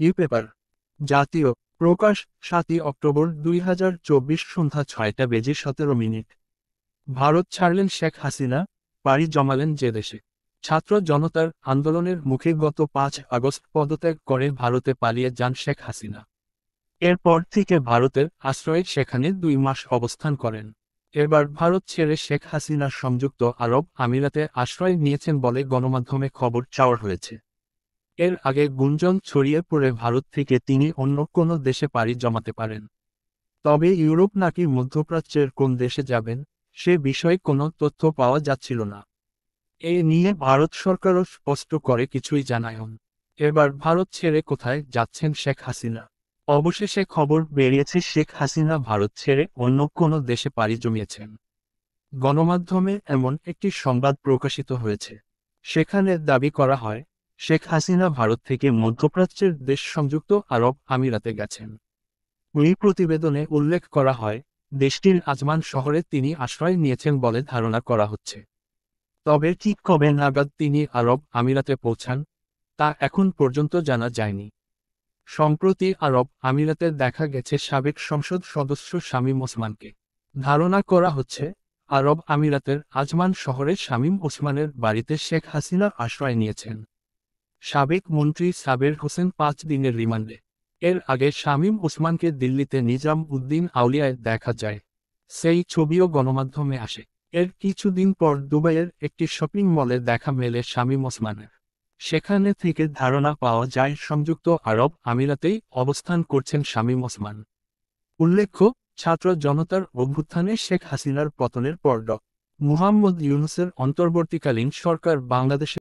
Paper জাতীয় প্রকাশ 7ই October 2024 সন্ধ্যা 6টা বেজে 17 মিনিট। ভারত ছাড়লেন শেখ হাসিনা, পাড়ি জমালেন যে দেশে। ছাত্র জনতার আন্দোলনের মুখে গত 5 আগস্ট পদত্যাগ করে ভারতে পালিয়ে যান শেখ হাসিনা। এরপর থেকে ভারতের আশ্রয়ে সেখানে 2 মাস অবস্থান করেন। এবার ভারত ছেড়ে শেখ হাসিনা সংযুক্ত আরব আমিরাতে আশ্রয় নিয়েছেন বলে গণমাধ্যমে খবর চাওয়া হয়েছে। এর আগে গুঞ্জন ছড়িয়ে পড়ে ভারত থেকে তিনি অন্য কোনো দেশে পাড়ি জমাতে পারেন। তবে ইউরোপ নাকি মধ্যপ্রাচ্যের কোন দেশে যাবেন, সে বিষয়ে কোনো তথ্য পাওয়া যাচ্ছিল না। এ নিয়ে ভারত সরকারও স্পষ্ট করে কিছুই জানায়নি। এবার ভারত ছেড়ে কোথায় যাচ্ছেন শেখ হাসিনা? অবশেষে খবর বেরিয়েছে শেখ হাসিনা ভারত ছেড়ে অন্য কোনো দেশে পাড়ি জমিয়েছেন। গণমাধ্যমে এমন একটি সংবাদ প্রকাশিত হয়েছে। সেখানে দাবি করা হয়, শেখ হাসিনা ভারত থেকে মধ্যপ্রাচ্যের দেশ সংযুক্ত আরব আমিরাতে গেছেন। ওই প্রতিবেদনে উল্লেখ করা হয়, দেশটির আজমান শহরে তিনি আশ্রয় নিয়েছেন বলে ধারণা করা হচ্ছে। তবে ঠিক কবে নাগাদ তিনি আরব আমিরাতে পৌঁছান, তা এখন পর্যন্ত জানা যায়নি। সম্প্রতি আরব আমিরাতে দেখা গেছে সাবেক সংসদ সদস্য শামীম ওসমানকে। ধারণা করা হচ্ছে, আরব আমিরাতের আজমান শহরে শামীম ওসমানের বাড়িতে শেখ হাসিনা আশ্রয় নিয়েছেন। সাবেক মন্ত্রী সাবের হোসেন 5 দিনের রিমান্ডে। এর আগে শামীম ওসমানকে দিল্লিতে নিজাম উদ্দিন আউলিয়ায় দেখা যায়। সেই ছবিও গণমাধ্যমে আসে। এর কিছুদিন পর দুবাইয়ের একটি শপিং মলে দেখা মেলে শামীম ওসমানের। সেখানে থেকে ধারণা পাওয়া যায় সংযুক্ত আরব আমিরাতেই অবস্থান করছেন শামীম ওসমান। উল্লেখ্য, ছাত্র জনতার অভ্যুত্থানে শেখ হাসিনার পতনের পর ড. মুহাম্মদ ইউনূসের অন্তর্বর্তীকালীন সরকার বাংলাদেশে